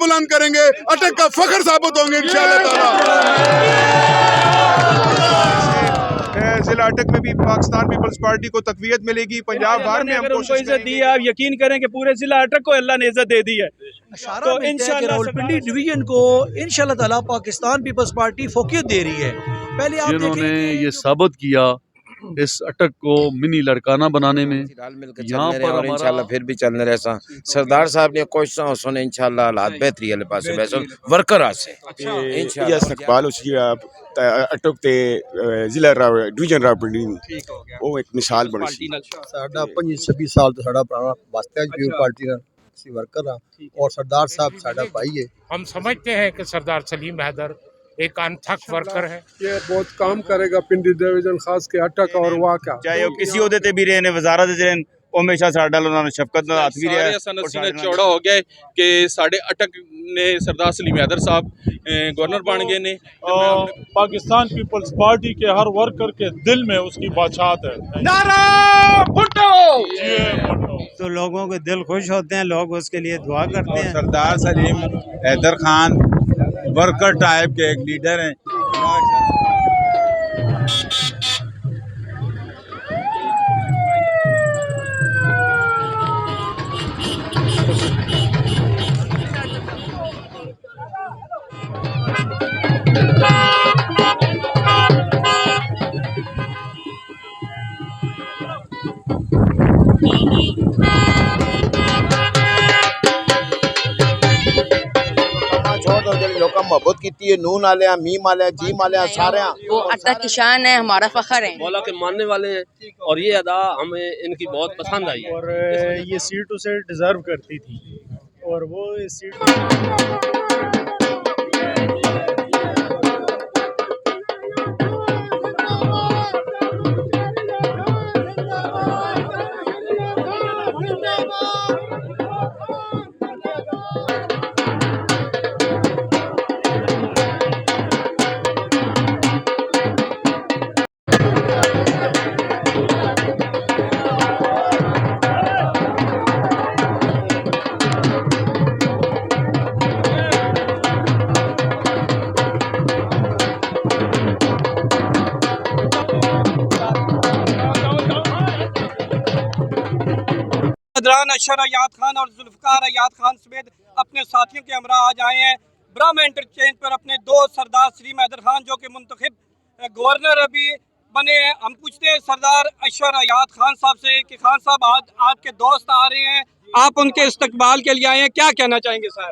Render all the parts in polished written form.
बुलंद करेंगे, अटक का फख्र साबित होंगे इंशाअल्लाह ताला। जिला अटक में भी पाकिस्तान पीपल्स पार्टी को तकवीयत मिलेगी। पंजाब भर में हम कोशिश इज्जत दी है, आप यकीन करें कि पूरे जिला अटक को अल्लाह ने इज्जत दे दी है। तो इंशाअल्लाह रावलपिंडी डिवीजन को इंशाअल्लाह ताला पाकिस्तान पीपल्स पार्टी फोकियत दे रही है। पहले आप जिन्होंने ये साबित किया इस अटक को मिनी लड़काना बनाने में, यहाँ पर और इंशाल्लाह फिर भी चलने रहे सरदार साहब ने कोशिशें सुने इंशाल्लाह हालात बेहतरी वाले पास वैसे वर्कर आसे इंशाल्लाह इस्तकबाल उसकी अटक ते जिला डिवीजन रावलपिंडी वो एक मिसाल बनी। साडा 25-26 साल तो साडा पुराना वास्ता है पीपल पार्टी का वर्कर और सरदार साहब साडा भाई है। हम समझते हैं कि सरदार सलीम हैदर एक अनथक वर्कर है। ये बहुत काम करेगा पिंडी डिवीजन खास के अटक और वाक़ा चाहे वो किसी ओहदे ते भी रहे ने वजारत च रहे वो हमेशा साडा उन्होंने शफकत नाल हाथ भी रहा है। सीना चौड़ा हो गया है कि साडे अटक ने सरदार सलीम हैदर साहब गवर्नर बन गए ने। पाकिस्तान पीपल्स पार्टी के हर वर्कर के दिल में उसकी बादशाहत है। नारा भुट्टो! तो लोगों के दिल खुश होते हैं, लोग उसके लिए दुआ करते हैं। सरदार सलीम हैदर खान वर्कर टाइप के एक लीडर हैं। मोहब्बत की नून वाले मीम वाले जीम वाले सारे वो अटक की शान है, हमारा फखर है। मौला के मानने वाले हैं और ये अदा हमें इनकी बहुत पसंद आई है। और ये सीट उसे डिजर्व करती थी और वो इस सीट अशर अयाद खान और जुल्फ़कार अयाद खान समेत अपने साथियों के हमरा आज आए हैं ब्रह्मा इंटरचेंज पर अपने दोस्त सरदार सलीम हैदर खान जो कि मुंतखब गवर्नर अभी बने हैं। हम पूछते हैं सरदार अशर अयाद खान साहब से कि खान साहब आज आपके दोस्त आ रहे हैं, आप उनके इस्तकबाल के लिए आए हैं, क्या कहना चाहेंगे सर?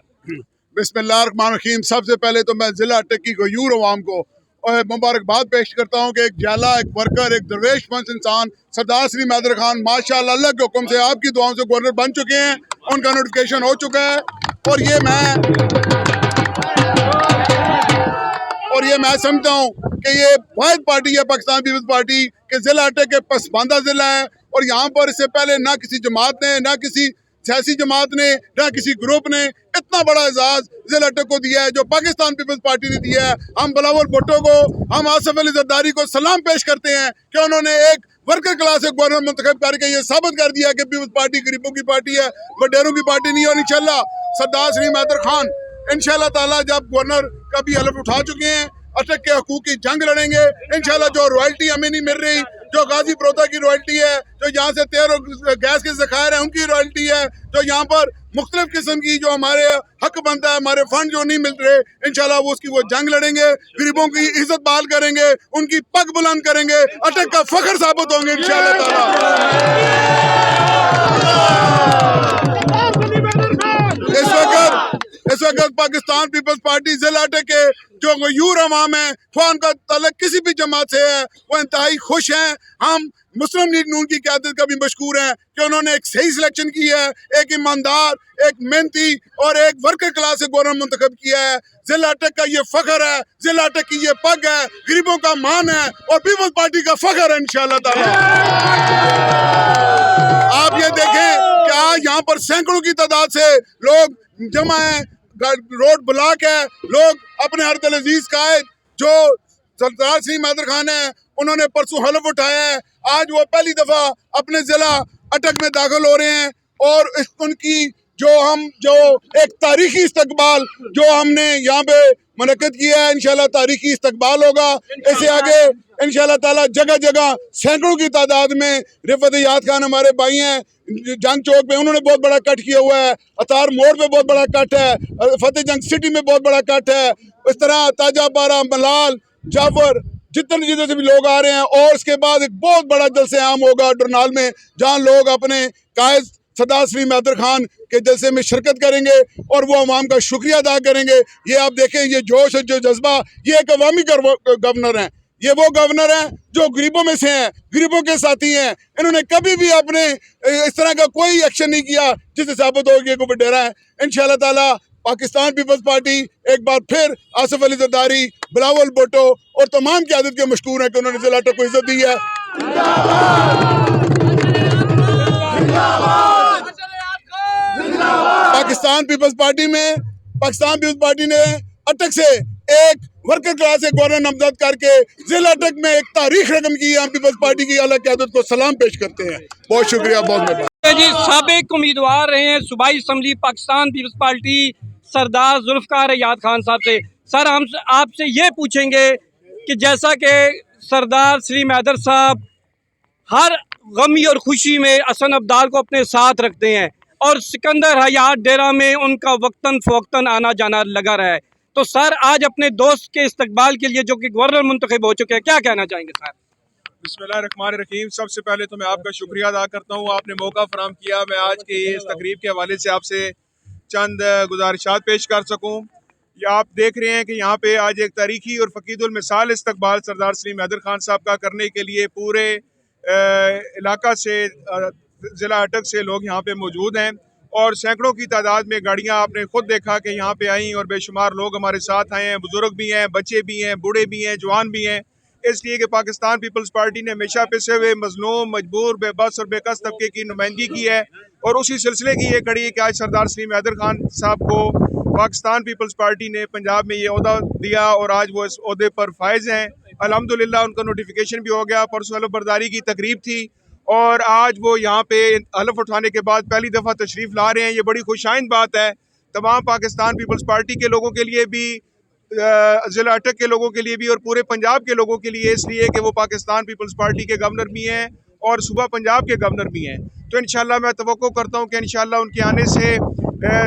बिस्मिल्लाहिर्रहमानिर्रहीम। सबसे पहले तो मैं जिला अटक की गयूर अवाम को और मुबारकबाद पेश करता हूँ कि एक जाला, एक वर्कर, एक दरवेश मंच इंसान सरदार सलीम हैदर खान माशाअल्लाह अल्लाह के हुक्म से आपकी दुआओं से गवर्नर बन चुके हैं। उनका नोटिफिकेशन हो चुका है और ये मैं समझता हूँ कि ये वाहिद पार्टी है पाकिस्तान पीपल्स पार्टी के जिला अटक के पसमानदा जिला है और यहाँ पर इससे पहले ना किसी जमात ने, ना किसी सियासी जमात ने, ना किसी ग्रुप ने इतना बड़ा एजाज जिला अटक को दिया है जो पाकिस्तान पीपल्स पार्टी ने दिया है। हम बिलावल भुट्टो को, हम आसिफ अली जरदारी को सलाम पेश करते हैं कि उन्होंने एक वर्कर क्लास से गवर्नर मुंतखब करके ये साबित कर दिया कि पीपल्स पार्टी गरीबों की पार्टी है, वडेरों की पार्टी नहीं है। और इंशाल्लाह सरदार सलीम हैदर खान इंशाल्लाह ताला जब गवर्नर का भी हलफ उठा चुके हैं, अटक के हकूक की जंग लड़ेंगे इंशाल्लाह। जो रॉयल्टी हमें नहीं मिल रही, जो गाजी प्रोता की रॉयल्टी है, जो यहाँ से तेल और गैस के ज़खायर हैं उनकी रॉयल्टी है, जो यहाँ पर मुख्तलिफ किस्म की जो हमारे हक बनता है, हमारे फंड जो नहीं मिल रहे, इंशाल्लाह वो उसकी वो जंग लड़ेंगे, गरीबों की इज्जत बहाल करेंगे, उनकी पग बुलंद करेंगे, अटक का फख्र साबित होंगे इंशाल्लाह ताला। इस वक्त पाकिस्तान पीपल्स पार्टी जिला अटक के जो गयूर अवाम है, उनका ताल्लुक किसी भी जमात से है, वो इंतहाई खुश हैं। हम मुस्लिम लीग नून की क़यादत का भी मशकूर हैं कि उन्होंने एक सही सिलेक्शन की है, एक ईमानदार, एक मेहनती और एक वर्कर क्लास से गवर्नर मुंतखब किया है। जिला अटक का ये फख्र है, जिला अटक की ये पग है, गरीबों का मान है और पीपल्स पार्टी का फख्र है इंशाअल्लाह ताला। आप ये देखें कि आज यहाँ पर सैकड़ों की तादाद से लोग जमा है, रोड ब्लॉक है, लोग अपने हर दिल अजीज कायद जो सरदार सलीम हैदर खान है उन्होंने परसों हलफ उठाया है, आज वो पहली दफा अपने जिला अटक में दाखिल हो रहे हैं और उनकी जो एक तारीखी इस्तकबाल जो हमने यहाँ पे मुनक्किद किया है, इंशाल्लाह तारीखी इस्तकबाल होगा। इससे आगे इंशाल्लाह ताला जगह जगह सैकड़ों की तादाद में रिफत याद खान हमारे भाई हैं जंग चौक पे, उन्होंने बहुत बड़ा कट किया हुआ है। अतार मोड़ पे बहुत बड़ा कट है, फतेह जंग सिटी में बहुत बड़ा कट है। इस तरह ताजापारा, मलाल, जाफर, जितने से भी लोग आ रहे हैं। और इसके बाद एक बहुत बड़ा जलसे आम होगा डरनाल में, जहाँ लोग अपने कायद सरदार सलीम हैदर खान के जलसे में शिरकत करेंगे और वो अवाम का शुक्रिया अदा करेंगे। ये आप देखें, ये जोश और जो जज्बा, ये एक अवामी गवर्नर हैं। ये वो गवर्नर हैं जो गरीबों में से हैं, गरीबों के साथी हैं। इन्होंने कभी भी अपने इस तरह का कोई एक्शन नहीं किया जिससे साबित हो कि कोई डरा है। इंशाल्लाह ताला पाकिस्तान पीपल्स पार्टी एक बार फिर आसिफ अली जरदारी, बिलावल भुट्टो और तमाम क़यादत के मशकूर हैं कि उन्होंने ज़िला अटक को इज्जत दी है। पाकिस्तान पीपल्स पार्टी ने अटक से एक वर्कर क्लास से गवर्नर नामजद करके ज़िला अटक में एक तारीख रकम की। हम पीपल्स पार्टी की आला क़यादत को सलाम पेश करते हैं। बहुत शुक्रिया, बहुत मेहरबानी जी। साबिक उम्मीदवार रहे हैं सूबाई असम्बली पाकिस्तान पीपल्स पार्टी सरदार जुल्फ़िकार याद खान साहब से। सर, हम आपसे ये पूछेंगे कि जैसा कि सरदार सलीम हैदर साहब हर गमी और खुशी में हसन अब्दाल को अपने साथ रखते हैं और सिकंदर हयात डेरा में उनका वक्तन फ़वक्तन आना जाना लगा रहा है, तो सर आज अपने दोस्त के इस्तकबाल के लिए जो कि गवर्नर मुंतखब हो चुके हैं, क्या कहना चाहेंगे सर? बिस्मिल्लाहिर्रहमानिर्रहीम। सबसे पहले तो मैं आपका शुक्रिया अदा करता हूँ, आपने मौका फराहम किया मैं आज के इस तकरीब के हवाले से आपसे चंद गुजारिशात पेश कर सकूँ। ये आप देख रहे हैं कि यहाँ पे आज एक तारीखी और फ़कीदुल मिसाल इस्तकबाल सरदार सलीम हैदर खान साहब का करने के लिए पूरे इलाका से, ज़िला अटक से लोग यहाँ पे मौजूद हैं और सैकड़ों की तादाद में गाड़ियाँ आपने खुद देखा कि यहाँ पे आई और बेशुमार लोग हमारे साथ आए हैं। बुज़ुर्ग भी हैं, बच्चे भी हैं, बूढ़े भी हैं, जवान भी हैं। इसलिए कि पाकिस्तान पीपल्स पार्टी ने हमेशा पिसे हुए मजलूम, मजबूर, बेबस और बेकस तबके की नुमाइंदगी की है और उसी सिलसिले की ये कड़ी है कि आज सरदार सलीम हैदर खान साहब को पाकिस्तान पीपल्स पार्टी ने पंजाब में ये ओहदा दिया और आज वो इस ओहदे पर फायज हैं। अल्हम्दुलिल्लाह उनका नोटिफिकेशन भी हो गया। परसों हलफ बर्दारी की तकरीब थी और आज वो यहाँ पे हलफ उठाने के बाद पहली दफ़ा तशरीफ़ ला रहे हैं। ये बड़ी खुशाइंद बात है तमाम पाकिस्तान पीपल्स पार्टी के लोगों के लिए भी, ज़िला अटक के लोगों के लिए भी और पूरे पंजाब के लोगों के लिए, इसलिए कि वो पाकिस्तान पीपल्स पार्टी के गवर्नर भी हैं और सूबा पंजाब के गवर्नर भी हैं। तो इंशाल्लाह मैं तवक्को करता हूँ कि इंशाल्लाह उनके आने से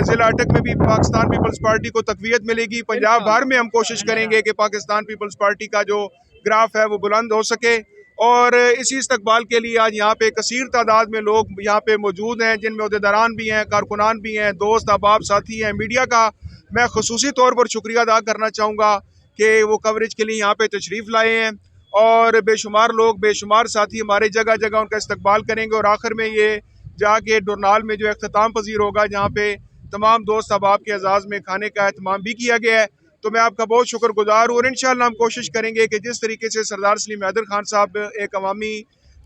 ज़िला अटक में भी पाकिस्तान पीपल्स पार्टी को तक़वियत मिलेगी। पंजाब भर में हम कोशिश करेंगे कि पाकिस्तान पीपल्स पार्टी का जो ग्राफ है वो बुलंद हो सके और इसी इस्तकबाल के लिए आज यहाँ पे कसीर तादाद में लोग यहाँ पे मौजूद हैं, जिनमें अहदेदारान भी हैं, कारकुनान भी हैं, दोस्त अहबाब साथी हैं। मीडिया का मैं ख़ुसूसी तौर पर शुक्रिया अदा करना चाहूँगा कि वो कवरेज के लिए यहाँ पे तशरीफ़ लाए हैं और बेशुमार लोग, बेशुमार साथी हमारे जगह जगह उनका इस्तकबाल करेंगे और आखिर में ये जाके डरनाल में जो अख्ताम पजीर होगा जहाँ पे तमाम दोस्त अहबाब के एजाज़ में खाने का एहतमाम भी किया गया है। तो मैं आपका बहुत शुक्रगुजार हूँ और इंशाअल्लाह हम कोशिश करेंगे कि जिस तरीके से सरदार सलीम हैदर खान साहब एक अवामी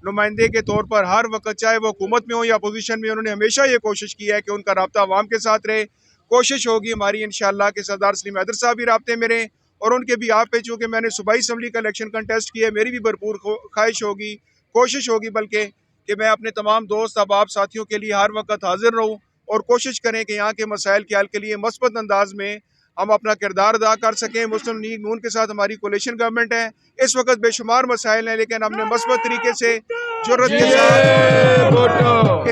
नुमाइंदे के तौर पर हर वक्त, चाहे वो हुकूमत में हो या अपोजिशन में, उन्होंने हमेशा ये कोशिश की है कि उनका रब्ता अवाम के साथ रहे। कोशिश होगी हमारी इंशाअल्लाह कि सरदार सलीम हैदर साहब भी राब्ते में रहें और उनके भी आप पे, चूँकि मैंने सूबाई असम्बली का इलेक्शन कंटेस्ट किया है, मेरी भी भरपूर ख्वाहिश होगी, कोशिश होगी बल्कि कि मैं अपने तमाम दोस्त अहबाब साथियों के लिए हर वक्त हाजिर रहूँ और कोशिश करें कि यहाँ के मसाइल के हल के लिए मस्बत अंदाज में हम अपना किरदार अदा कर सकें। मुस्लिम लीग नून के साथ हमारी कोalition गवर्नमेंट है, इस वक्त बेशुमार मसाइल हैं, लेकिन हमने मस्बत तरीके से जुर्रत के साथ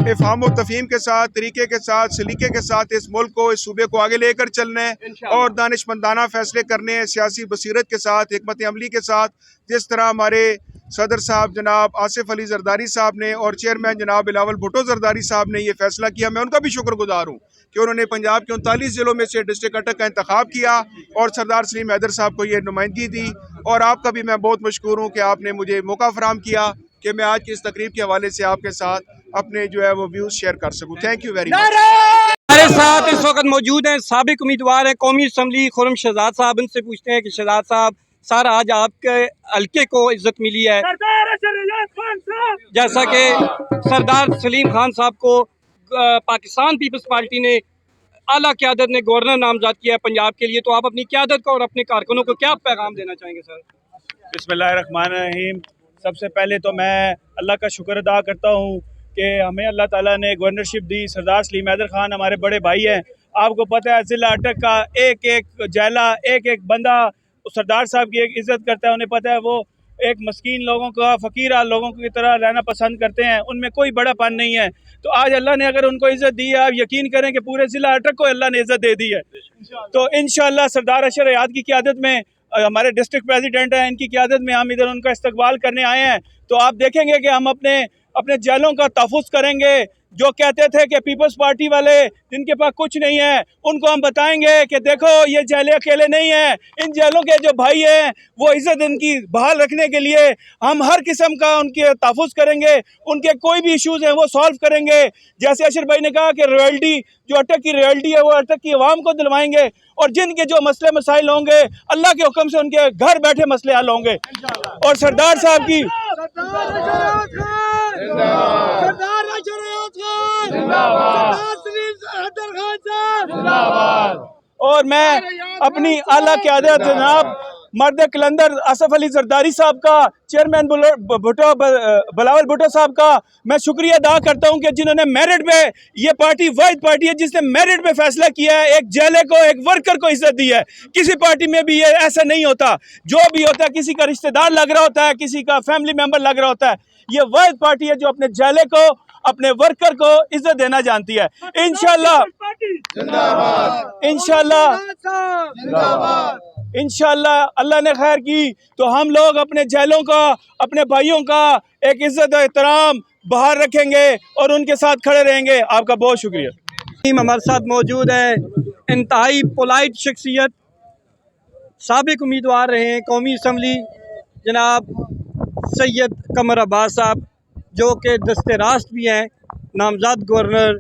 इफ़हाम और तफ़हीम के साथ, तरीके के साथ, सलीके के साथ इस मुल्क को, इस सूबे को आगे लेकर चलना है और दानिशमंदाना फैसले करने हैं, सियासी बसीरत के साथ, हिकमत अमली के साथ। जिस तरह हमारे सदर साहब जनाब आसिफ अली जरदारी साहब ने और चेयरमैन जनाब बिलावल भुट्टो जरदारी साहब ने ये फैसला किया, मैं उनका भी शुक्रगुजार हूँ कि उन्होंने पंजाब के 39 ज़िलों में से डिस्ट्रिक्ट अटक का इंतखाब किया और सरदार सलीम हैदर साहब को ये नुमाइंदगी दी। और आपका भी मैं बहुत मशकूर हूँ कि आपने मुझे मौका फराहम किया कि मैं आज की इस तकरीब के हवाले से आपके साथ अपने जो है वो व्यूज़ शेयर कर सकूँ। Thank you very much. हमारे साथ इस वक्त मौजूद हैं साबिक उम्मीदवार हैं कौमी असम्बली खुर्रम शहजाद साहब। उनसे पूछते हैं कि शहजाद साहब, सर आज आपके हल्के को इज्जत मिली है, जैसा कि सरदार सलीम खान साहब को पाकिस्तान पीपल्स पार्टी ने आला क़यादत ने गवर्नर नामजद किया है पंजाब के लिए, तो आप अपनी क़यादत को और अपने कारकुनों को क्या पैगाम देना चाहेंगे सर? बिस्मिल्लाहिर्रहमानिर्रहीम। सबसे पहले तो मैं अल्लाह का शुक्र अदा करता हूँ کہ ہمیں اللہ تعالیٰ نے گورنرشپ دی. سردار سلیم حیدر خان ہمارے بڑے بھائی ہیں. آپ کو پتہ ہے ضلع اٹک کا ایک ایک جیلا ایک ایک بندہ سردار صاحب کی ایک عزت کرتا ہے. انہیں پتہ ہے وہ ایک مسکین لوگوں کا فقیرہ لوگوں کی طرح رہنا پسند کرتے ہیں. ان میں کوئی بڑا پن نہیں ہے. تو آج اللہ نے اگر ان کو عزت دی ہے, آپ یقین کریں کہ پورے ضلع اٹک کو اللہ نے عزت دے دی ہے. تو انشاءاللہ سردار اشر حیات کی قیادت میں ہمارے ڈسٹرکٹ پریزیڈنٹ ہیں, ان کی قیادت میں ہم ادھر ان کا استقبال کرنے آئے ہیں. تو آپ دیکھیں گے کہ ہم اپنے جیلوں کا تحفظ کریں گے. جو کہتے تھے کہ پیپلز پارٹی والے جن کے پاس کچھ نہیں ہے, ان کو ہم بتائیں گے کہ دیکھو یہ جیلیں اکیلے نہیں ہیں. ان جیلوں کے جو بھائی ہیں وہ عزت ان کی بحال رکھنے کے لیے ہم ہر قسم کا ان کے تحفظ کریں گے. ان کے کوئی بھی ایشوز ہیں وہ سالو کریں گے. جیسے اشر بھائی نے کہا کہ رائلٹی جو اٹک کی رائلٹی ہے وہ اٹک کی عوام کو دلوائیں گے, اور جن کے جو مسئلے مسائل ہوں گے اللہ کے حکم سے ان کے گھر بیٹھے مسئلے حل ہوں گے. اور سردار صاحب کی اور میں اپنی اعلیٰ قیادت جناب مرد کلندر آصف علی زرداری صاحب کا, چیئرمین بلاول بھٹو صاحب کا میں شکریہ ادا کرتا ہوں کہ جنہوں نے میرٹ پہ, یہ پارٹی واحد پارٹی ہے جس نے میرٹ پہ فیصلہ کیا ہے, ایک جیلے کو ایک ورکر کو عزت دی ہے. کسی پارٹی میں بھی یہ ایسا نہیں ہوتا. جو بھی ہوتا ہے کسی کا رشتہ دار لگ رہا ہوتا ہے, کسی کا فیملی ممبر لگ رہا ہوتا ہے. یہ واحد پارٹی ہے جو اپنے جیلے کو اپنے ورکر کو عزت دینا جانتی ہے. انشاءاللہ اللہ نے خیر کی تو ہم لوگ اپنے جیلوں کا اپنے بھائیوں کا ایک عزت و احترام باہر رکھیں گے اور ان کے ساتھ کھڑے رہیں گے. آپ کا بہت شکریہ. ہمارے ساتھ موجود ہے انتہائی پولائٹ شخصیت, سابق امیدوار رہے ہیں قومی اسمبلی جناب سید قمر عباس صاحب, جو کہ دست راست بھی ہیں نامزد گورنر,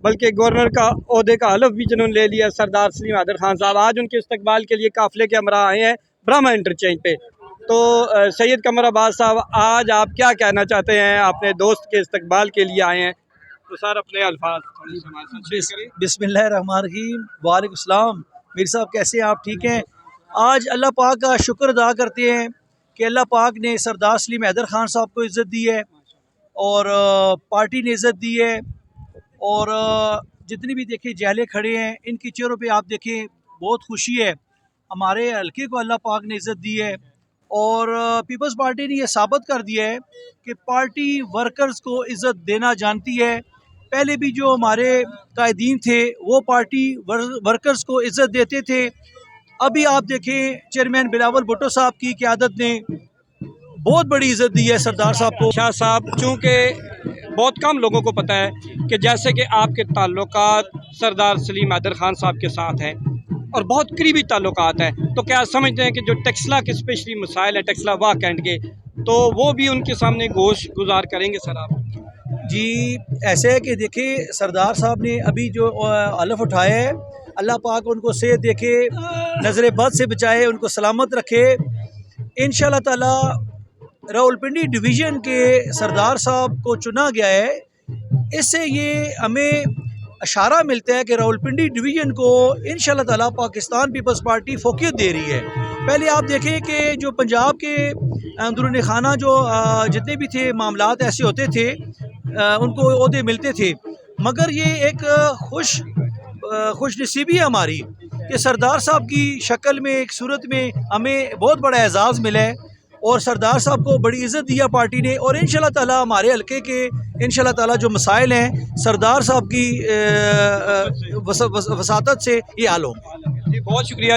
بلکہ گورنر کا عہدے کا حلف بھی جنہوں نے لے لیا سردار سلیم حیدر خان صاحب. آج ان کے استقبال کے لیے قافلے کے ہمراہ آئے ہیں برہما انٹرچینج پہ. تو سید قمر عباس صاحب, آج آپ کیا کہنا چاہتے ہیں؟ اپنے دوست کے استقبال کے لیے آئے ہیں, تو سر اپنے الفاظ. بسم اللہ الرحمن الرحیم. وعلیکم السلام. میر صاحب کیسے ہیں آپ؟ ٹھیک ہیں. آج اللہ پاک کا شکر ادا کرتے ہیں کہ اللہ پاک نے سردار سلیم حیدر خان صاحب کو عزت دی ہے اور پارٹی نے عزت دی ہے, اور جتنی بھی دیکھیں جیلے کھڑے ہیں ان کی چہروں پہ آپ دیکھیں بہت خوشی ہے. ہمارے حلقے کو اللہ پاک نے عزت دی ہے, اور پیپلز پارٹی نے یہ ثابت کر دیا ہے کہ پارٹی ورکرز کو عزت دینا جانتی ہے. پہلے بھی جو ہمارے قائدین تھے وہ پارٹی ورکرز کو عزت دیتے تھے. ابھی آپ دیکھیں چیئرمین بلاول بھٹو صاحب کی قیادت نے بہت بڑی عزت دی ہے سردار صاحب کو. شاہ صاحب, چونکہ بہت کم لوگوں کو پتہ ہے کہ جیسے کہ آپ کے تعلقات سردار سلیم حیدر خان صاحب کے ساتھ ہیں اور بہت قریبی تعلقات ہیں, تو کیا سمجھتے ہیں کہ جو ٹیکسلا کے اسپیشلی مسائل ہیں, ٹیکسلا واہ کینٹ کے, تو وہ بھی ان کے سامنے گوش گزار کریں گے سر آپ؟ جی ایسے ہے کہ دیکھیں سردار صاحب نے ابھی جو حلف اٹھایا ہے, اللہ پاک ان کو صحت دیکھے, نظر بد سے بچائے, ان کو سلامت رکھے. انشاءاللہ تعالی راولپنڈی ڈویژن کے سردار صاحب کو چنا گیا ہے. اس سے یہ ہمیں اشارہ ملتا ہے کہ راولپنڈی ڈویژن کو انشاءاللہ تعالی پاکستان پیپلز پارٹی فوقیت دے رہی ہے. پہلے آپ دیکھیں کہ جو پنجاب کے اندرون خانہ جو جتنے بھی تھے معاملات ایسے ہوتے تھے, ان کو عہدے ملتے تھے, مگر یہ ایک خوش نصیبی ہے ہماری کہ سردار صاحب کی شکل میں ایک صورت میں ہمیں بہت بڑا اعزاز ملا ہے, اور سردار صاحب کو بڑی عزت دیا پارٹی نے. اور انشاءاللہ تعالی ہمارے حلقے کے انشاءاللہ تعالی جو مسائل ہیں سردار صاحب کی وساطت سے یہ حل ہوں. جی بہت شکریہ.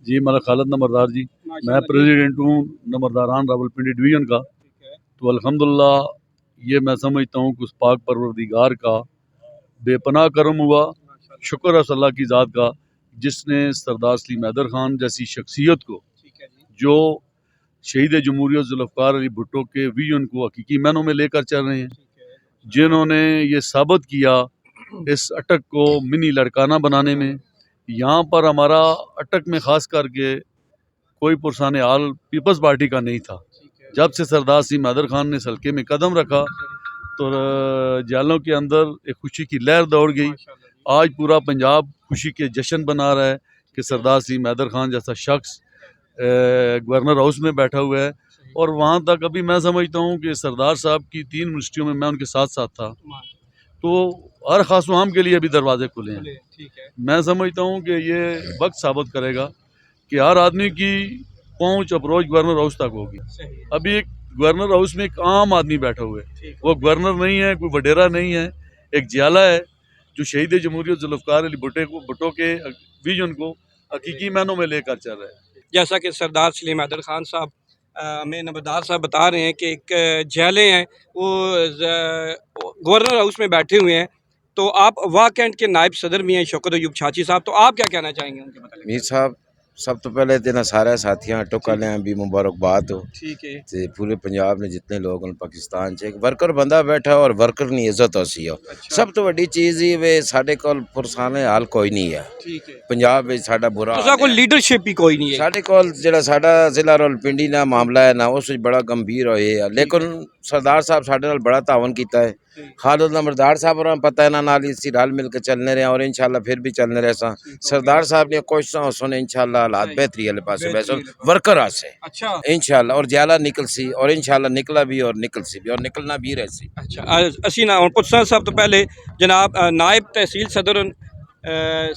جی میرا خالد نمبردار جی, میں پریزیڈنٹ ہوں نمبرداران راولپنڈی ڈویژن کا. تو الحمدللہ یہ میں سمجھتا ہوں کہ اس پاک پروردگار کا بے پناہ کرم ہوا, شکر ہے اللہ کی ذات کا جس نے سردار سلیم حیدر خان جیسی شخصیت کو, جو شہید جمہوریت ذوالفقار علی بھٹو کے ویژن کو حقیقی معنوں میں لے کر چل رہے ہیں, جنہوں نے یہ ثابت کیا اس اٹک کو منی لڑکانہ بنانے میں. یہاں پر ہمارا اٹک میں خاص کر کے کوئی پرسان حال پیپلز پارٹی کا نہیں تھا. جب سے سردار سلیم حیدر خان نے اس حلقے میں قدم رکھا تو جیلوں کے اندر ایک خوشی کی لہر دوڑ گئی. آج پورا پنجاب خوشی کے جشن بنا رہا ہے کہ سردار سلیم حیدر خان جیسا شخص گورنر ہاؤس میں بیٹھا ہوا ہے, اور وہاں تک ابھی میں سمجھتا ہوں کہ سردار صاحب کی 3 منسٹریوں میں میں ان کے ساتھ ساتھ تھا، تو ہر خاص و عام کے لیے ابھی دروازے کھلے ہیں. میں سمجھتا ہوں کہ یہ وقت ثابت کرے گا کہ ہر آدمی کی پہنچ اپروچ گورنر ہاؤس تک ہوگی. ابھی ایک گورنر ہاؤس میں ایک عام آدمی بیٹھا ہوا ہے، وہ گورنر نہیں ہے، کوئی وڈیرا نہیں ہے، ایک جیالہ ہے جو شہید جمہوریت ذوالفقار علی بھٹو کے ویژن کو حقیقی معنوں میں لے کر چل رہا ہے. جیسا کہ سردار سلیم حیدر خان صاحب ہمیں نمبردار صاحب بتا رہے ہیں کہ ایک جیلے ہیں وہ گورنر ہاؤس میں بیٹھے ہوئے ہیں، تو آپ واکنڈ کے نائب صدر بھی ہیں شوکت ایوب چھاچی صاحب، تو آپ کیا کہنا چاہیں گے ان کے متعلق؟ میر صاحب سب تو پہلے تینا سارے ساتھیاں ٹوکا لیں بھی مبارکباد ہو ٹھیک ہے تے پورے پنجاب نے جتنے لوگ ہیں پاکستان ایک ورکر بندہ بیٹھا اور ورکر نہیں عزت ہوسی ہو. سب تو وڈی چیز ہی وے ساڈے کول پرسانے حال کوئی نہیں ہے ٹھیک ہے، پنجاب وچ ساڈا برا تو کوئی لیڈرشپ ہی کوئی نہیں ہے. ساڈے کول جڑا ساڈا ضلع راولپنڈی دا معاملہ ہے نا اس وچ بڑا گمبھیر ہوئے ہے، لیکن سردار صاحب ساڈے نال بڑا تعاون کیتا ہے. خالد نمبردار صاحب اور پتہ ہے نا نال اسی رل مل کے چلنے رہے اور انشاءاللہ پھر بھی چلنے رہے سا. سردار صاحب نے کوششاں سنے انشاءاللہ حالات بہتری والے پاسے بیسن ورکر آسے اچھا انشاءاللہ اور جیالہ نکل سی اور انشاءاللہ نکلا بھی اور نکل سی بھی اور نکلنا بھی رہ سی. اچھا اسی نا ہوں پوچھنا سب تو پہلے جناب نائب تحصیل صدر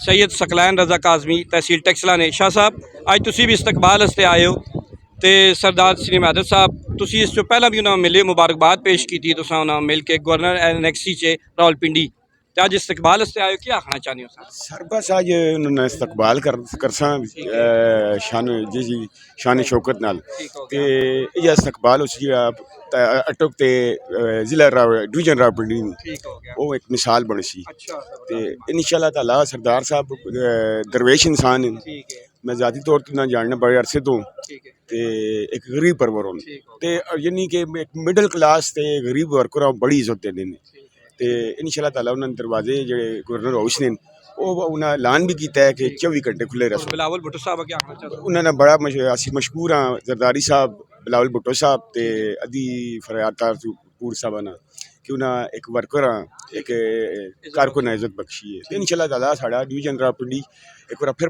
سید ثقلین رضا کاظمی تحصیل ٹیکسلا نے شاہ صاحب اج تسی بھی استقبال واسطے آئے ہو تے سردار سلیم حیدر صاحب تسی اس سے پہلا بھی انہوں ملے مبارکباد پیش کی تھی تساں انہوں مل کے گورنر انیکسی چ راولپنڈی تے اج استقبال واسطے آئے ہو کیا آخنا چاہتے ہو سر؟ سر بس آج انہوں نے استقبال کرساں شان شوکت نال تے یہ استقبال اس کی اٹک تے ضلع ڈویژن راولپنڈی وہ ایک مثال بن سی تے انشاءاللہ تعالی سردار صاحب درویش انسان ہیں. میں ذاتی طور تے نہ جاننا بڑے عرصے تو تے ایک غریب پرور ہوں تے یعنی کہ ایک مڈل کلاس تے غریب ورکراں بڑی عزت دے نے تے انشاءاللہ تعالی انہاں دروازے جڑے گورنر ہاؤس نے وہ انہاں اعلان بھی کیتا ہے کہ 24 گھنٹے کھلے رہے. بلاول بھٹو صاحب کیا آخنا چاہتے انہوں نے بڑا مشکور ہاں زرداری صاحب بلاول بھٹو صاحب تے ادی فریاد پور صاحب نا کہ انہاں ایک ورکر ہاں ایک کارکن عزت بخشی ہے. انشاءاللہ تعالی ساڈا ڈویژن راولپنڈی ایک بار پھر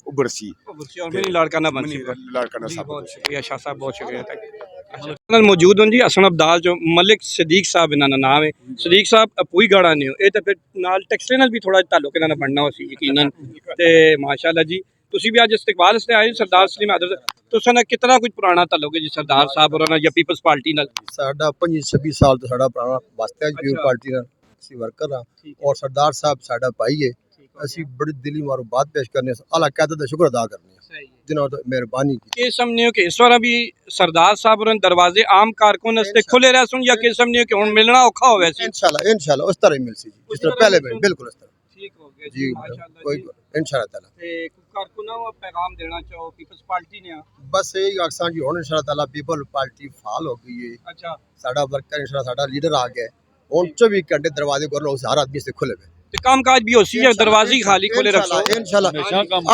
ابھر سی اور میری لاڑکانہ بن سی. لاڑکانہ صاحب بہت شکریہ شاہ صاحب بہت شکریہ. موجود ہوں جی حسن عبدال جو ملک صدیق صاحب انہاں دا نام ہے. صدیق صاحب پوئی گاڑا نے اے تے پھر نال ٹیکسلے نال بھی تھوڑا تعلق انہاں دا بننا ہو سی یقیناً تے ماشاءاللہ جی تسی بھی اج استقبال سے آئے سردار سلیم حیدر تساں نا کتنا کچھ پرانا تعلق ہے جی سردار صاحب اور یا پیپلز پارٹی نال؟ ساڈا 25-26 سال تو ساڈا پرانا واسطہ ہے پیپلز پارٹی نال اسی ورکر ہاں اور سردار صاحب ساڈا بھائی ہے. اسی بڑی دلی مبارکباد پیش کرنے اعلیٰ قیادت کا شکر ادا کرنے جنہوں نے مہربانی کی. کہ سمجھنے ہو کہ اس وارا بھی سردار صاحب اور دروازے عام کارکن واسطے کھلے رہ سن یا کہ سمجھنے ہو کہ ہن ملنا اوکھا ہوے سی؟ انشاءاللہ اس طرح ہی مل سی جی جس طرح پہلے بھی بالکل اس طرح ٹھیک ہو گیا جی کوئی انشاءاللہ تعالی تے کارکناں کو پیغام دینا چاہو پیپلز پارٹی نے؟ بس یہی آکساں جی ہن انشاءاللہ تعالی پیپل پارٹی فعال ہو گئی ہے. اچھا ساڈا ورکر انشاءاللہ ساڈا لیڈر آ گیا ہن 24 گھنٹے دروازے گورنر ہر آدمی سے کھلے ہوئے تے کام کاج بھی ہو سی یا دروازے خالی کھلے رکھو؟ انشاءاللہ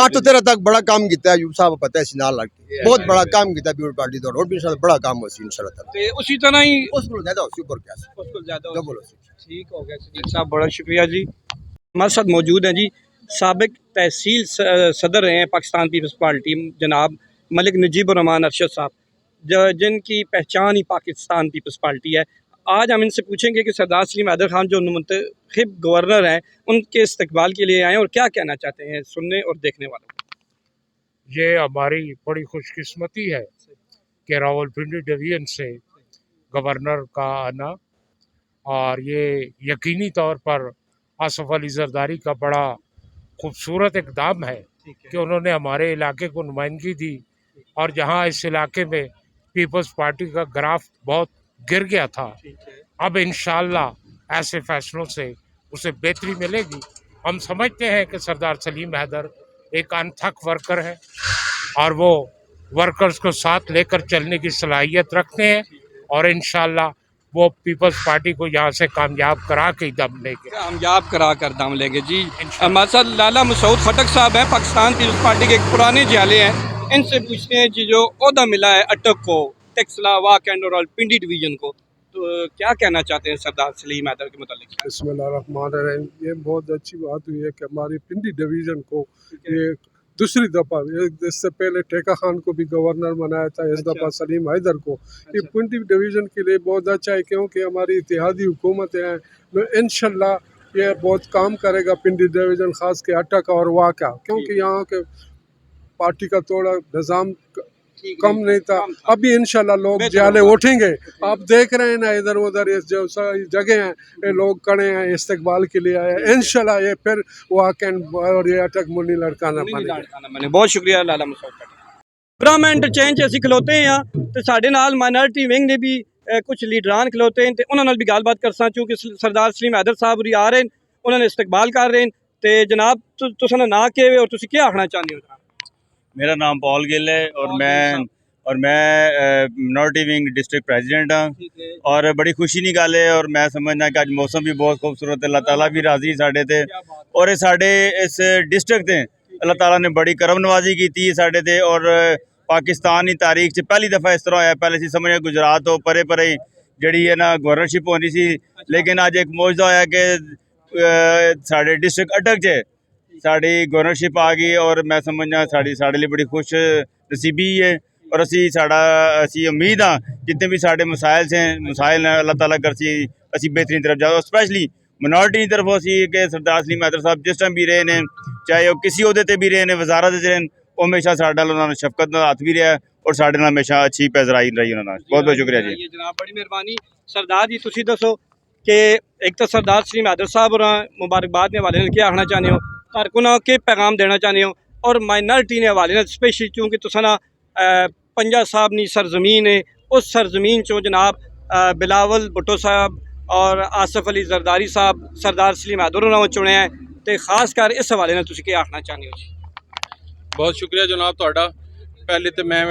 8-13 تک بڑا کام کیتا ہے ایوب صاحب پتہ ہے سینال لگ کے بہت بڑا کام کیتا ہے پیپل پارٹی دور اور بھی انشاءاللہ بڑا کام ہو سی انشاءاللہ تعالی تے اسی طرح ہی اس کو زیادہ ہو سی اوپر کیا اس کو زیادہ ڈبل ہو سی. ٹھیک ہو گیا صدیق صاحب بڑا شکریہ جی. ہمارے ساتھ موجود ہیں جی سابق تحصیل صدر ہیں پاکستان پیپلز پارٹی جناب ملک نجیب الرحمان ارشد صاحب جن کی پہچان ہی پاکستان پیپلز پارٹی ہے. آج ہم ان سے پوچھیں گے کہ سردار سلیم حیدر خان جو منتخب گورنر ہیں ان کے استقبال کے لیے آئے اور کیا کہنا چاہتے ہیں سننے اور دیکھنے والوں کو. یہ ہماری بڑی خوش قسمتی ہے کہ راولپنڈی ڈویژن سے گورنر کا آنا اور یہ یقینی طور پر آصف علی زرداری کا بڑا خوبصورت اقدام ہے کہ انہوں نے ہمارے علاقے کو نمائندگی دی اور جہاں اس علاقے میں پیپلز پارٹی کا گراف بہت گر گیا تھا اب انشاءاللہ ایسے فیصلوں سے اسے بہتری ملے گی. ہم سمجھتے ہیں کہ سردار سلیم حیدر ایک انتھک ورکر ہے اور وہ ورکرز کو ساتھ لے کر چلنے کی صلاحیت رکھتے ہیں اور انشاءاللہ وہ پیپلز پارٹی کو یہاں سے کامیاب کرا کے دم لیں گے. کامیاب کرا کر دم لیں گے جی. ہمارے ساتھ لالا مسعود خٹک صاحب ہیں پاکستان پیپلز پارٹی کے ایک پرانے جیالے ہیں. ان سے پوچھتے ہیں جی جو عہدہ ملا ہے اٹک کو ٹیکسلا واکنڈ اور راولپنڈی ڈویژن کو تو کیا کہنا چاہتے ہیں سردار سلیم حیدر کے متعلق؟ بسم اللہ الرحمن الرحیم. یہ بہت اچھی بات ہوئی ہے کہ ہماری پنڈی ڈویژن کو یہ दूसरी दफ़ा इससे पहले टेका खान को भी गवर्नर बनाया था, इस दफ़ा सलीम हैदर को। ये पिंडी डिवीज़न के लिए बहुत अच्छा है क्योंकि हमारी इत्तेहादी हुकूमतें हैं, तो इंशाल्लाह ये बहुत काम करेगा पिंडी डिवीज़न, ख़ास के अटक और वाक़ा, क्योंकि यहाँ के पार्टी का थोड़ा निज़ाम कम नहीं था। अभी इंशाल्लाह लोग जाले उठेंगे। आप देख रहे हैं ना इधर उधर ये जो सारी जगह हैं, ये लोग खड़े हैं इस्तकबाल के लिए आए हैं। इंशाल्लाह ये फिर वाकई और ये अटक मुन्नी लड़काना बने। बहुत शुक्रिया लाला मुसौद। ब्राह्मण इंटरचेंज ਅਸੀਂ ਖਲੋਤੇ ਆ ਤੇ ਸਾਡੇ ਨਾਲ ਮਾਈਨॉरिटी ਵਿੰਗ ਨੇ ਵੀ ਕੁਝ ਲੀਡਰਾਂ ਖਲੋਤੇ ਨੇ ਤੇ ਉਹਨਾਂ ਨਾਲ ਵੀ ਗੱਲਬਾਤ ਕਰਸਾਂ ਕਿਉਂਕਿ ਸਰਦਾਰ ਸਲੀਮ हैदर ਸਾਹਿਬ ਵੀ ਆ ਰਹੇ ਨੇ, ਉਹਨਾਂ ਨੇ ਇਸਤਕਬਾਲ ਕਰ ਰਹੇ ਨੇ ਤੇ ਜਨਾਬ ਤੁਸੀਂ ਨਾ ਕਿਵੇਂ ਔਰ ਤੁਸੀਂ ਕੀ ਆਖਣਾ ਚਾਹੁੰਦੇ ਹੋ? मेरा नाम पॉल गिल है और मैं मिनॉरिटी विंग डिस्ट्रिक्ट प्रेजिडेंट हाँ और बड़ी खुशी की गल है और मैं समझना कि अज मौसम भी बहुत खूबसूरत है, अल्लाह ताला भी राजी साढ़े ते और साढ़े इस डिस्ट्रिक्ट ते अल्लाह ताला ने बड़ी करम नवाजी की साढ़े ते और पाकिस्तान की तारीख च पहली दफ़ा इस तरह होया। पहले असीं समझे गुजरात तो परे परे जिहड़ी है ना गवर्नरशिप होंदी सी, लेकिन अज एक मौजदा होया कि साढ़े डिस्ट्रिक्ट अटक च साड़ी गवर्नरशिप आ गई और मैं समझना साढ़े लिए बड़ी खुश नसीबी है और असी उम्मीद हाँ जितने भी साढ़े मसाइल हैं अल्लाह ताला करसी असी बेहतरीन तरफ जाओ, स्पैशली मिनॉरिटी की तरफ असी कि सरदार सलीम हैदर साहब जिस टाइम भी रहे हैं, चाहे वो किसी अहदे ते भी रहे हैं, वजारत रहे हैं, वो हमेशा साढ़े उन्होंने शफकत हाथ भी रहा और साढ़े नाल हमेशा अच्छी पेशराई रही उन्होंने। बहुत बहुत शुक्रिया जी। जनाब बड़ी मेहरबानी। सरदार जी तुसी दसो कि एक तो सरदार सलीम हैदर साहब और मुबारकबाद ने हवाले क्या आखना चाहते हो, कारकुना के पैगाम देना चाहते हो और माइनॉरिटी ने हवाले स्पेशली क्योंकि तुसा ना पंजा साहब नी सरजमीन है, उस सरजमीन चो जनाब बिलावल भुट्टो साहब और आसफ अली जरदारी साहब सरदार सलीम हैदर उन्होंने चुने हैं तो खास कर इस हवाले तुसी क्या आखना चाहते हो जी? बहुत शुक्रिया जनाब तुहाडा। पहले तो मैं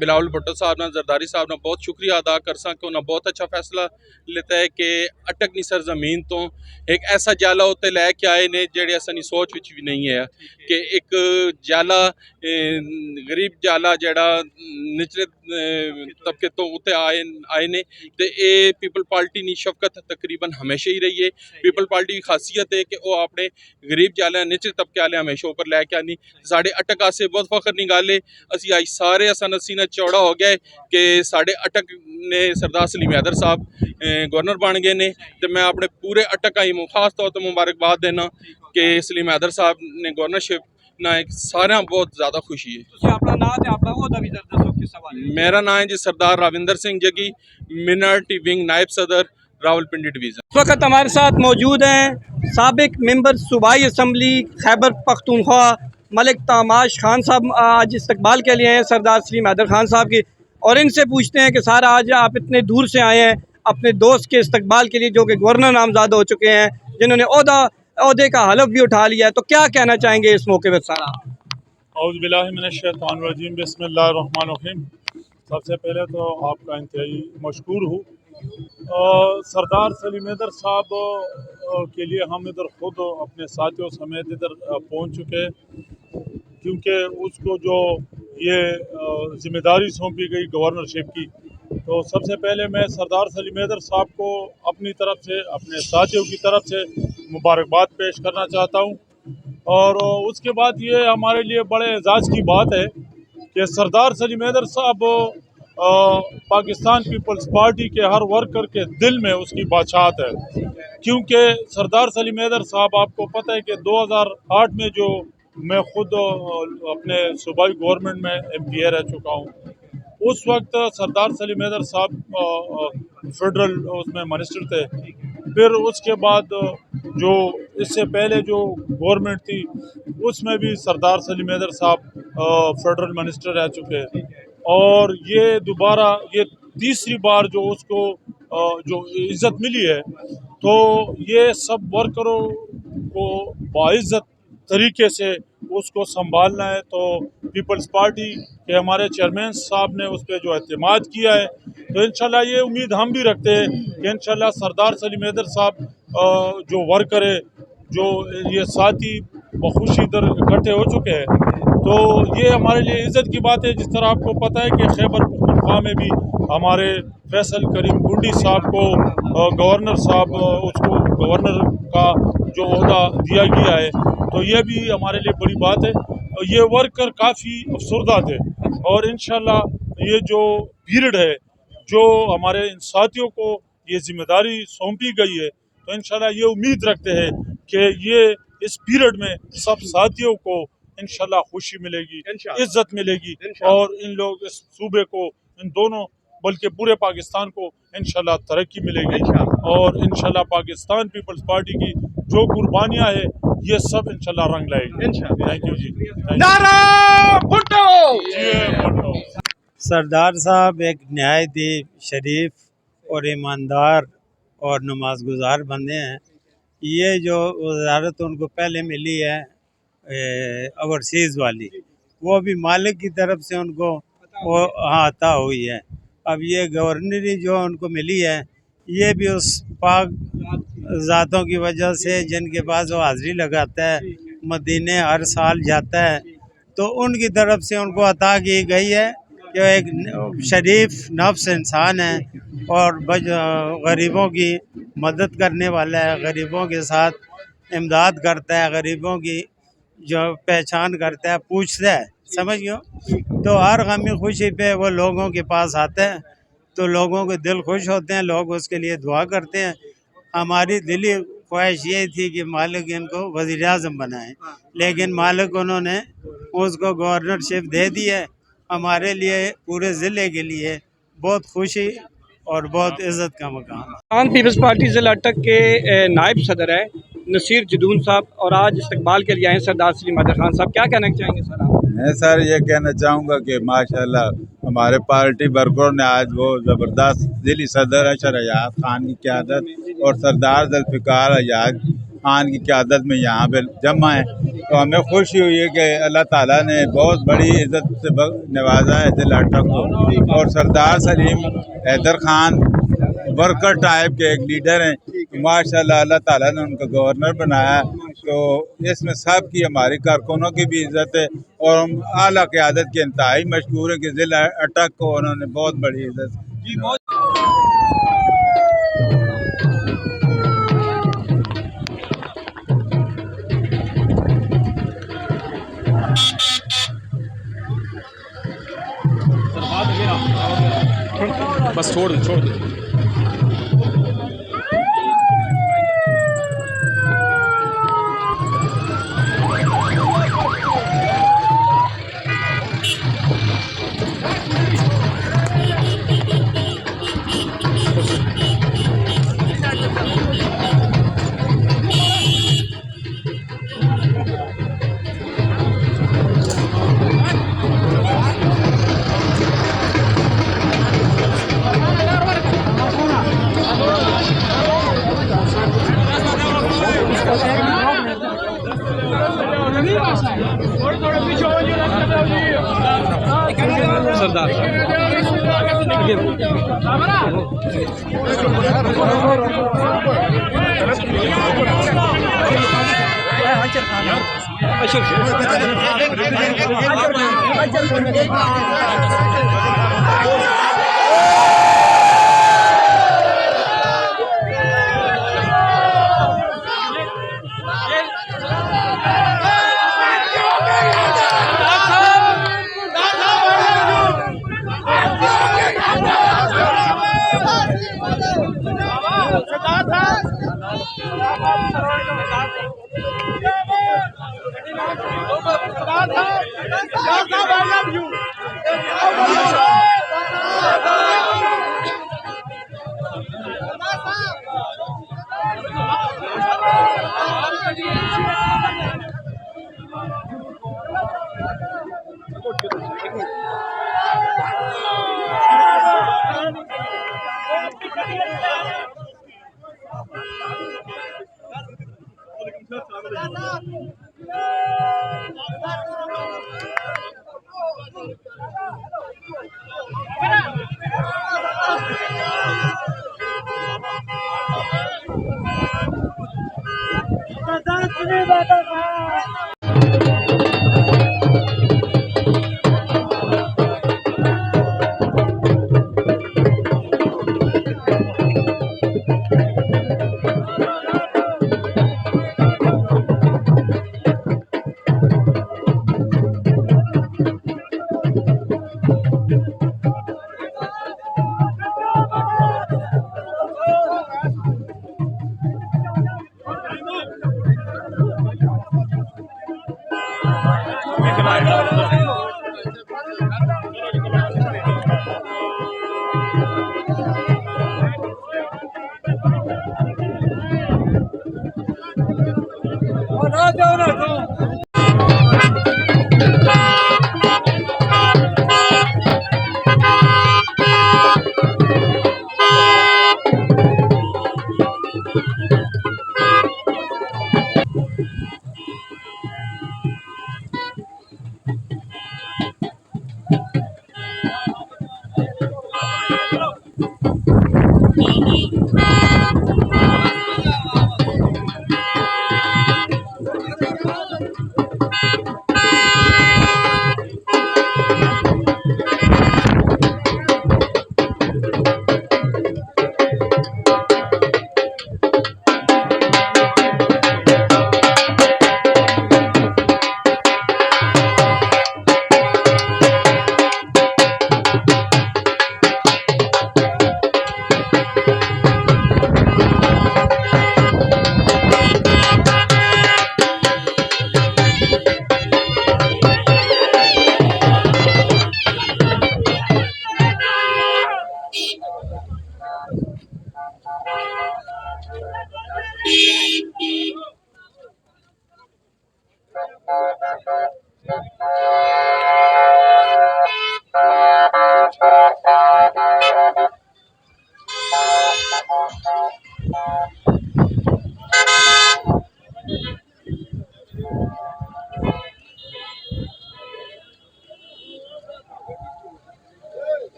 बिलावल भुट्टो साहब ने जरदारी साहब ने बहुत शुक्रिया अदा करसा कि उन्हें बहुत अच्छा फैसला लेता है कि अटक नी सरजमीन तो एक ऐसा जाला उत्ते लैके आए ने जेह्ड़े असां सोच विच भी नहीं है कि एक जाला गरीब जाला जेह्ड़ा निचले तबके तो उत्ते आए ने ते ये पीपल पार्टी नी शफकत तकरीबन हमेशा ही रही है। पीपल पार्टी की खासियत है कि वो अपने गरीब जाला निचले तबके आले हमेशा ऊपर लैके आनी। साढ़े अटक आसे बहुत फखर दी गल है, असी आज सारे असा सीना चौड़ा हो गया है कि साढ़े अटक ने सरदार सलीम हैदर साहब गवर्नर बन गए ने तो मैं अपने पूरे अटक आई खास तौर पर मुबारकबाद देना कि सलीम हैदर साहब ने गवर्नरशिप ना एक सारे बहुत ज़्यादा खुशी है। मेरा नाम है जी सरदार राविंदर सिंह जगी, मिनॉरिटी विंग नायब सदर रावलपिंडी डिवीज़न। इस वक्त हमारे साथ मौजूद हैं साबिक मेंबर सूबाई असम्बली खैबर पख्तूनख्वा मलिक तामाश खान साहब आज इस्तकबाल के लिए हैं सरदार सलीम हैदर खान साहब की और इनसे पूछते हैं कि सर आज आप इतने दूर से आए हैं अपने दोस्त के इस्तकबाल के लिए जो कि गवर्नर नामजद हो चुके हैं, जिन्होंने ओहदे का हलफ भी उठा लिया है, तो क्या कहना चाहेंगे इस मौके पर सारा? औज़ु बिल्लाहि मिनश्शैतानिर्रजीम बिस्मिल्लाहिर्रहमानिर्रहीम। सबसे पहले तो आपका इंतहाई मशकूर हूँ। सरदार सलीम हैदर साहब के लिए हम इधर ख़ुद अपने साथियों समेत इधर पहुँच चुके हैं क्योंकि उसको जो ये ज़िम्मेदारी सौंपी गई गवर्नरशिप की, तो सबसे पहले मैं सरदार सलीम हैदर साहब को अपनी तरफ से अपने साथियों की तरफ से मुबारकबाद पेश करना चाहता हूँ और उसके बाद ये हमारे लिए बड़े एजाज़ की बात है कि सरदार सलीम हैदर साहब पाकिस्तान पीपल्स पार्टी के हर वर्कर के दिल में उसकी बादशाहत है क्योंकि सरदार सलीम हैदर साहब आपको पता है कि 2008 में जो मैं खुद अपने सूबाई गवर्नमेंट में MP रह चुका हूँ, उस वक्त सरदार सलीम हैदर साहब फेडरल उसमें मिनिस्टर थे। फिर उसके बाद जो इससे पहले जो गवर्नमेंट थी उसमें भी सरदार सलीम हैदर साहब फेडरल मिनिस्टर रह चुके हैं और ये दोबारा ये तीसरी बार जो उसको जो इज़्ज़त मिली है, तो ये सब वर्करों को बाइज़्ज़त तरीके से उसको संभालना है। तो पीपल्स पार्टी के हमारे चेयरमैन साहब ने उस पर जो एतमाद किया है, तो इंशाल्लाह ये उम्मीद हम भी रखते हैं कि इंशाल्लाह सरदार सलीम हैदर साहब जो वर्कर है, जो ये साथी बखुशी इधर इकट्ठे हो चुके हैं, तो ये हमारे लिए इज़्ज़त की बात है। जिस तरह आपको पता है कि खैबर पख्तूनख्वा में भी हमारे फैसल करीम गुंडी साहब को गवर्नर साहब उसको गवर्नर का जो ओहदा दिया गया है, तो ये भी हमारे लिए बड़ी बात है। ये वर्कर काफ़ी अफसरदा थे और इंशाल्लाह ये जो पीरियड है जो हमारे इन साथियों को ये जिम्मेदारी सौंपी गई है तो इंशाल्लाह ये उम्मीद रखते हैं कि ये इस पीरियड में सब साथियों को इंशाल्लाह खुशी मिलेगी, इज्जत मिलेगी और इन लोग इस सूबे को इन दोनों बल्कि पूरे पाकिस्तान को इंशाल्लाह तरक्की मिलेगी और इंशाल्लाह पाकिस्तान पीपल्स पार्टी की जो कुर्बानियाँ है ये सब इंशाल्लाह रंग लाएगी। थैंक यू जी। नारा भुट्टो। सरदार साहब एक नहायत ही शरीफ और ईमानदार और नमाज गुजार बंदे हैं। ये जो वजारत उनको पहले मिली है ओवरसीज़ वाली, वो भी मालिक की तरफ से उनको वो अता हुई है। अब ये गवर्नरी जो उनको मिली है ये भी उस पाक ज़ातों की वजह से जिनके पास वो हाज़री लगाता है, मदीने हर साल जाता है, तो उनकी तरफ से उनको अता की गई है कि एक शरीफ नफ्स इंसान है और गरीबों की मदद करने वाला है, गरीबों के साथ इमदाद करता है, गरीबों की जो पहचान करता है, पूछता है, समझ गयो। तो हर गमी खुशी पे वो लोगों के पास आता है तो लोगों के दिल खुश होते हैं, लोग उसके लिए दुआ करते हैं। हमारी दिली ख्वाहिश ये थी कि मालिक इनको वज़ीर आज़म बनाएं, लेकिन मालिक उन्होंने उसको गवर्नरशिप दे दी है। हमारे लिए पूरे ज़िले के लिए बहुत खुशी और बहुत इज़्ज़त का मकाम है। आम पीपल्स पार्टी ज़िला अटक के नायब सदर हैं नसीर जदून साहब और आज इस्तकबाल के लिए आए हैं सरदार सलीम हैदर खान साहब, क्या कहना चाहेंगे सर आप? मैं सर ये कहना चाहूँगा कि माशाल्लाह हमारे पार्टी वर्करों ने आज वो ज़बरदस्त दिली सदर अशर अयाज खान की क़यादत और सरदार जुल्फ़िकार अयाज खान की क़यादत में यहाँ पे जमा है, तो हमें खुशी हुई है कि अल्लाह ताला ने बहुत बड़ी इज़्ज़त से नवाजा है ज़िला अटक को। और सरदार सलीम हैदर खान वर्कर टाइप के एक लीडर हैं, माशाल्लाह अल्लाह ताला ने उनको गवर्नर बनाया, तो इसमें सब की हमारी कारकुनों की भी इज़्ज़त है और हम आला क़यादत के इंतहाई मशहूर है कि ज़िला अटक को उन्होंने बहुत बड़ी इज़्ज़त दी। बस छोड़ दे। सरदार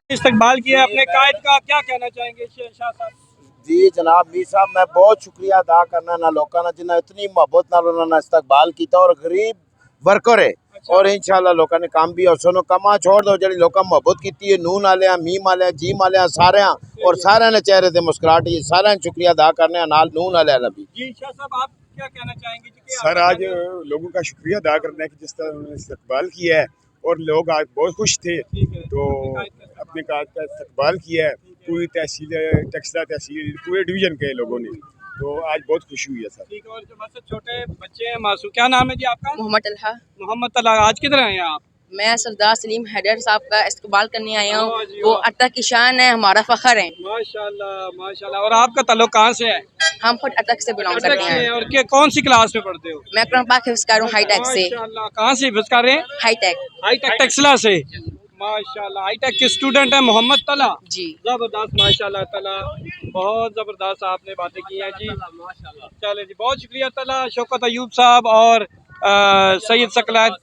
इस्तकबाल किया अपने कायद का, क्या कहना चाहेंगे शाह साहब? जी जनाब मीर साहब मैं बहुत शुक्रिया अदा करना ना लोगों ने जिन्हें इतनी मोहब्बत नाल उन्होंने इस्तकबाल किया और गरीब वर्कर है और इंशाल्लाह लोगों ने काम भी और सुनो कमा छोड़ दो जड़ी लोगों मोहब्बत की है नून आलिया मीम आलिया जीम आलिया सारे और सारे ने चेहरे से मुस्कुराहट है सारे शुक्रिया अदा करने नाल नून आलिया ने भी। जी शाह साहब आप क्या कहना चाहेंगे? सर आज लोगों का शुक्रिया अदा करना है कि जिस तरह उन्होंने इस्तकबाल किया है और लोग आज बहुत खुश थे तो अपने कायद का इस्तकबाल किया है पूरी तहसील टेक्सला तहसील पूरे डिवीज़न के लोगों ने तो आज बहुत खुशी हुई है सर। ठीक है, और जो बस छोटे बच्चे हैं मासूम, क्या नाम है जी आपका? मोहम्मद तलहा। मोहम्मद तलहा, आज किधर आए हैं आप? मैं सरदार सलीम हैदर साहब का इस्तकबाल करने आया वाह हूँ। जी, वो वाह। अटक की शान है, हमारा फखर है। माशाल्लाह माशाल्लाह। और आपका ताल्लुक कहाँ से है? हम खुद अटक से बिलोंग अटक करते से हैं। हैं। और क्या कौन सी क्लास में पढ़ते हो? मैं कुरान पाक हिफ्ज़ कर रहा हूँ हाईटेक से। माशाल्लाह, कहाँ से हिफ्ज़ कर रहे हैं? हाईटेक। हाईटेक टेक्सला से। माशाल्लाह, हाईटेक के स्टूडेंट है मोहम्मद तला जी। जबरदस्त माशाल्लाह तला, बहुत जबरदस्त आपने बातें की हैं जी। चले जी, बहुत शुक्रिया तला। शौकत अयूब साहब और सैयद सकलैत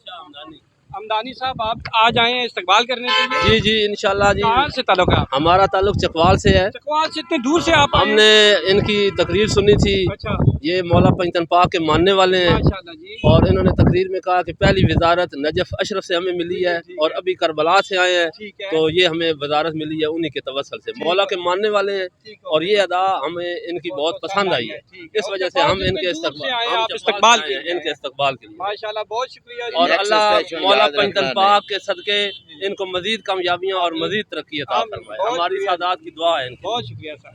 हमदानी साहब आप आज आए हैं इस्तकबाल करने के लिए? जी जी इंशाल्लाह जी। कहाँ से ताल्लुक है? हमारा ताल्लुक चकवाल से है। चकवाल से इतने दूर से आप आए हैं? हमने इनकी तकरीर सुनी थी। अच्छा। ये मौला पंजतन पाक के मानने वाले हैं माशाल्लाह जी। और इन्होंने तकरीर में कहा कि पहली वजारत नजफ अशरफ से हमें मिली है और अभी करबला से आए हैं तो ये हमें वजारत मिली है उन्हीं के तवसल से। मौला के मानने वाले हैं और ये अदा हमें इनकी बहुत पसंद आई है, इस वजह से हम इनके इस्तकबाल के लिए माशाल्लाह बहुत शुक्रिया और अल्लाह मौला पंजतन पाक के सदके इनको मजीद कामयाबियाँ और मजीद तरक्की अता फरमाए। हमारी सादात की दुआ है इनकी। बहुत शुक्रिया सर।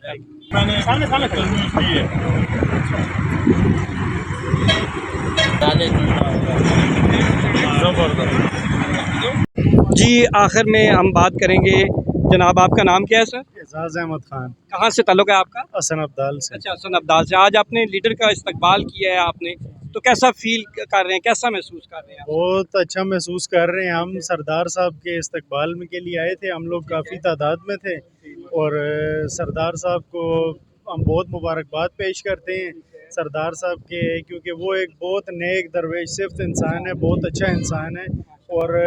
मैंने जी आखिर में हम बात करेंगे, जनाब आपका नाम क्या है सर? एजाज अहमद खान। कहाँ से ताल्लुक है आपका? हसन अब्दाल से। अच्छा, हसन अब्दाल से। आज आपने लीडर का इस्तकबाल किया है आपने, तो कैसा फील कर रहे हैं, कैसा महसूस कर रहे हैं? बहुत अच्छा महसूस कर रहे हैं। हम सरदार साहब के इस्तकबाल के लिए आए थे, हम लोग काफ़ी तादाद में थे और सरदार साहब को हम बहुत मुबारकबाद पेश करते हैं सरदार साहब के, क्योंकि वो एक बहुत नेक दरवेश सिफ्त इंसान है, बहुत अच्छा इंसान है और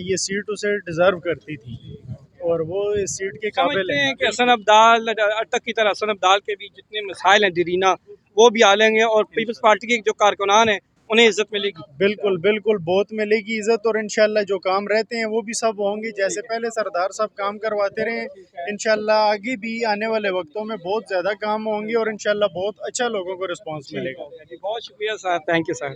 ये सीट उसे डिज़र्व करती थी और वो इस सीट के काबिल हैं कि हसन अब्दाल अटक की तरह हसन अब्दाल के भी जितने मसाइल हैं दरीना वो भी आ लेंगे और पीपल्स पार्टी के जो कारकुनान हैं उन्हें इज्जत मिलेगी। बिल्कुल बिल्कुल बहुत मिलेगी इज्जत और इंशाल्लाह जो काम रहते हैं वो भी सब होंगे जैसे पहले सरदार साहब काम करवाते रहे। इंशाल्लाह आगे भी आने वाले वक्तों में बहुत ज़्यादा काम होंगे और इंशाल्लाह बहुत अच्छा लोगों को रिस्पांस मिलेगा। बहुत शुक्रिया सर, थैंक यू सर।